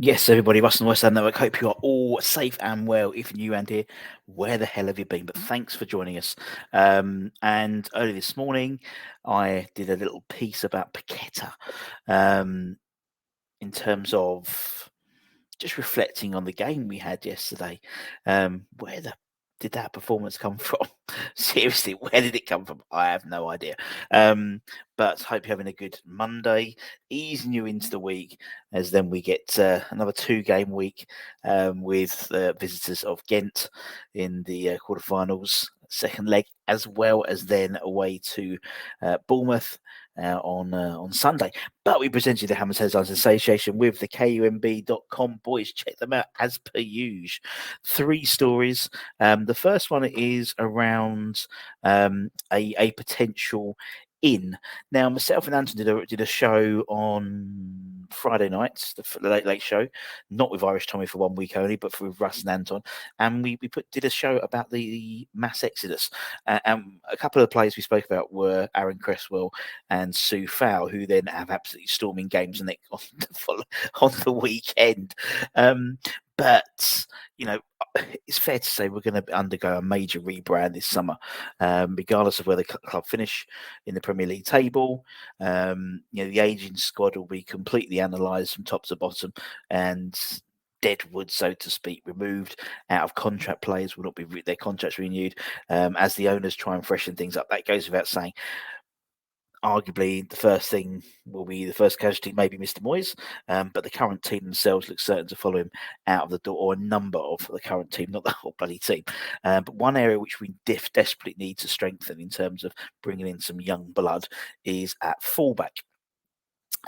Yes, everybody, Russ and West Ham Network. Hope you are all safe and well. If you're new around here, where the hell have you been? But thanks for joining us. And early this morning, I did a little piece about Paqueta in terms of just reflecting on the game we had yesterday. Where the did that performance come from? Seriously, where did it come from? I have no idea. But hope you're having a good Monday, easing you into the week, as then we get another 2-game week with visitors of Gent in the quarterfinals, second leg, as well as then away to Bournemouth on Sunday. But we presented the Hammers Headlines Association with the KUMB.com boys. Check them out as per usual. 3 stories. The first one is around a potential in. Now, myself and Anton did a show on Friday nights, the late show, not with Irish Tommy for 1 week only, but with Russ and Anton, and we did a show about the mass exodus. And a couple of the players we spoke about were Aaron Cresswell and Sue Fowl, who then have absolutely storming games on the weekend. But it's fair to say we're going to undergo a major rebrand this summer, regardless of where the club finish in the Premier League table. The aging squad will be completely analysed from top to bottom, and deadwood, so to speak, removed. Out of contract players will not be their contracts renewed, as the owners try and freshen things up. That goes without saying. Arguably, the first thing will be the first casualty, maybe Mr. Moyes, but the current team themselves look certain to follow him out of the door, or a number of the current team, not the whole bloody team. But one area which we desperately need to strengthen in terms of bringing in some young blood is at fullback.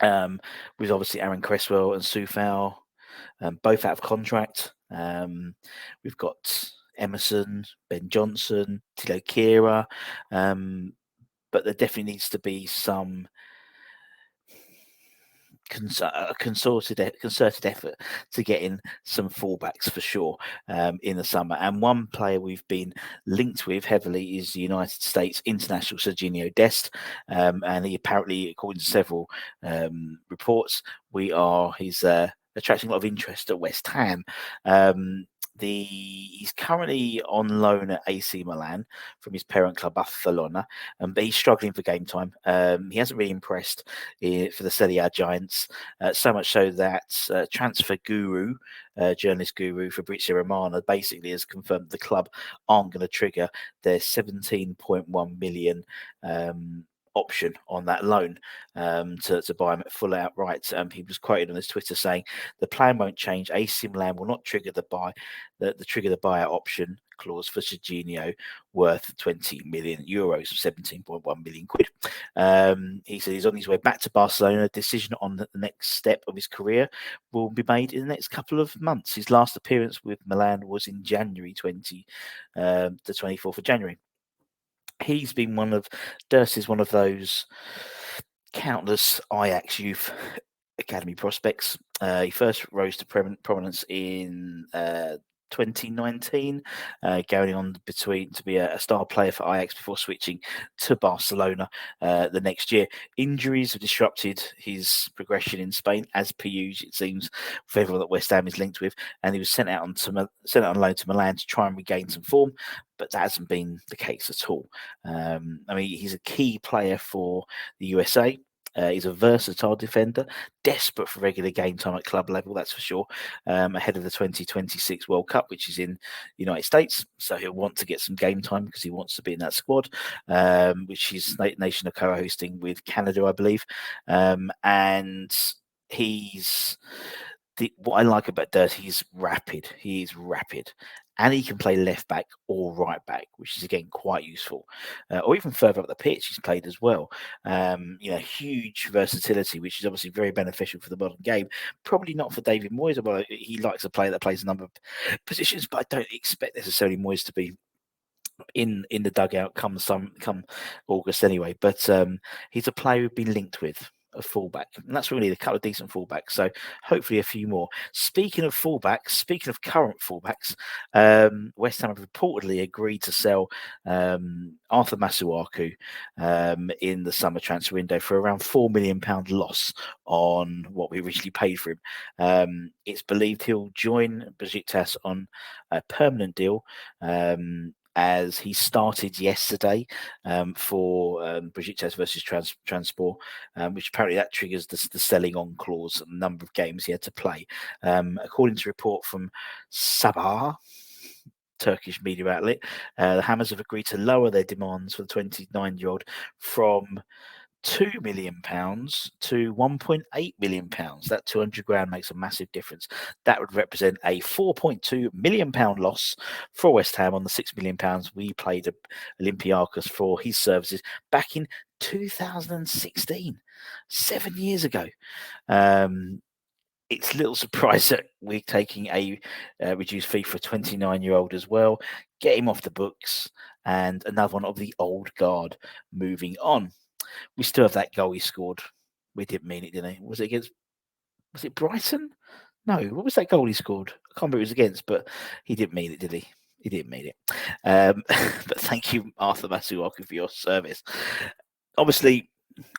With obviously Aaron Cresswell and Sue Fowl, both out of contract. We've got Emerson, Ben Johnson, Tilo Kira. But there definitely needs to be some concerted effort to get in some fullbacks for sure in the summer. And one player we've been linked with heavily is the United States international Serginho Dest, and he apparently, according to several reports, he's attracting a lot of interest at West Ham. He's currently on loan at AC Milan from his parent club Barcelona, but he's struggling for game time. He hasn't really impressed for the Serie A giants, so much so that transfer guru, journalist guru Fabrizio Romano, basically has confirmed the club aren't going to trigger their 17.1 million option on that loan to buy him at full outright. He was quoted on his Twitter saying the plan won't change. AC Milan will not trigger the buyout option clause for Serginho worth 20 million euros, 17.1 million quid. He said he's on his way back to Barcelona. A decision on the next step of his career will be made in the next couple of months. His last appearance with Milan was in January the 24th of January. He's been Durst is one of those countless Ajax youth academy prospects. He first rose to prominence in 2019, going on to be a star player for Ajax before switching to Barcelona the next year. Injuries have disrupted his progression in Spain, as per usual, it seems, for everyone that West Ham is linked with, and he was sent out on loan to Milan to try and regain some form, but that hasn't been the case at all. He's a key player for the USA. He's a versatile defender, desperate for regular game time at club level, that's for sure, ahead of the 2026 World Cup, which is in the United States. So he'll want to get some game time because he wants to be in that squad, which his nation are co-hosting with Canada, I believe. And what I like about Dirt, he's rapid. He is rapid. And he can play left back or right back, which is again quite useful. Or even further up the pitch, he's played as well. Huge versatility, which is obviously very beneficial for the modern game. Probably not for David Moyes. Well, he likes a player that plays a number of positions, but I don't expect necessarily Moyes to be in the dugout come August anyway. But he's a player we've been linked with fullback, and that's really a couple of decent fullbacks. So hopefully a few more. Speaking of fullbacks, speaking of current fullbacks, West Ham have reportedly agreed to sell Arthur Masuaku in the summer transfer window for around £4 million loss on what we originally paid for him. It's believed he'll join Besiktas on a permanent deal. As he started yesterday for Besiktas versus Transport, which apparently that triggers the selling on clause, the number of games he had to play. According to a report from Sabah, Turkish media outlet, the Hammers have agreed to lower their demands for the 29-year-old from £2 million to £1.8 million. That 200 grand makes a massive difference. That would represent a £4.2 million loss for West Ham on the £6 million we paid Olympiacos for his services back in 2016, 7 years ago. It's a little surprise that we're taking a reduced fee for a 29-year-old as well. Get him off the books, and another one of the old guard moving on. We still have that goal he scored. We didn't mean it, did he? Was it Brighton? No, what was that goal he scored? I can't remember who it was against, but he didn't mean it, did he? He didn't mean it. But thank you, Arthur Masuaku, for your service. Obviously,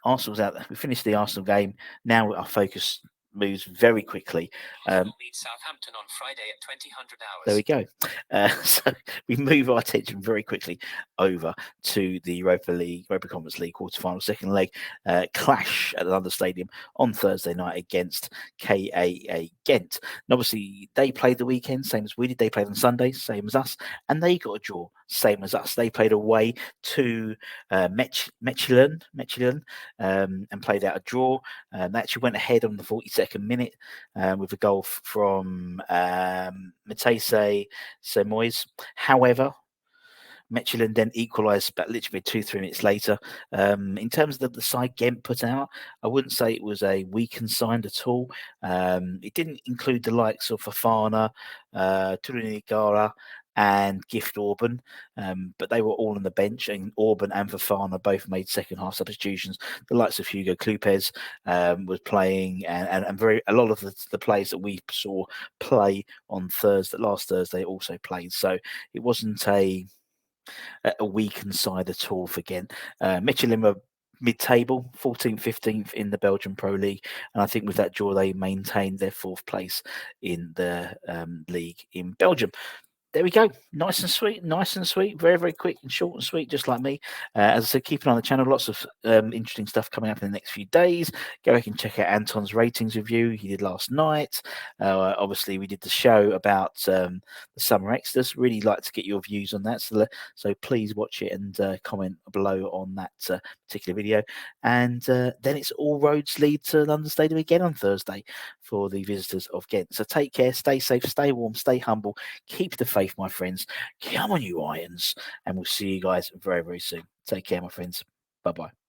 Arsenal's out there. We finished the Arsenal game. Now our focus moves very quickly. Meet Southampton on Friday at 2000 hours. There we go. So we move our attention very quickly over to the Europa Conference League quarter-final second leg clash at the London Stadium on Thursday night against KAA Gent. And obviously, they played the weekend, same as we did. They played on Sunday, same as us, and they got a draw, same as us. They played away to Mechelen and played out a draw. They actually went ahead on the 42nd minute with a goal from Matisse Semois. However, Mechelen then equalised about literally 2-3 minutes later. In terms of the side Gent put out, I wouldn't say it was a weakened side at all. It didn't include the likes of Fofana, Turinigara, and Gift Orban, but they were all on the bench, and Orban and Fofana both made second half substitutions. The likes of Hugo Clupez was playing, and a lot of the players that we saw play on last Thursday also played. So it wasn't a weakened side at all for Gent. Mechelen were mid-table, 14th, 15th in the Belgian Pro League, and I think with that draw they maintained their 4th place in the league in Belgium. There we go. Nice and sweet. Very, very quick and short and sweet, just like me. As I said, keep an eye on the channel. Lots of interesting stuff coming up in the next few days. Go back and check out Anton's ratings review he did last night. Obviously, we did the show about the summer extras. Really like to get your views on that. So please watch it and comment below on that particular video. And then it's all roads lead to London Stadium again on Thursday for the visitors of Gent. So take care, stay safe, stay warm, stay humble, keep the faith, my friends. Come on, you Irons, and we'll see you guys very, very soon. Take care, my friends. Bye-bye.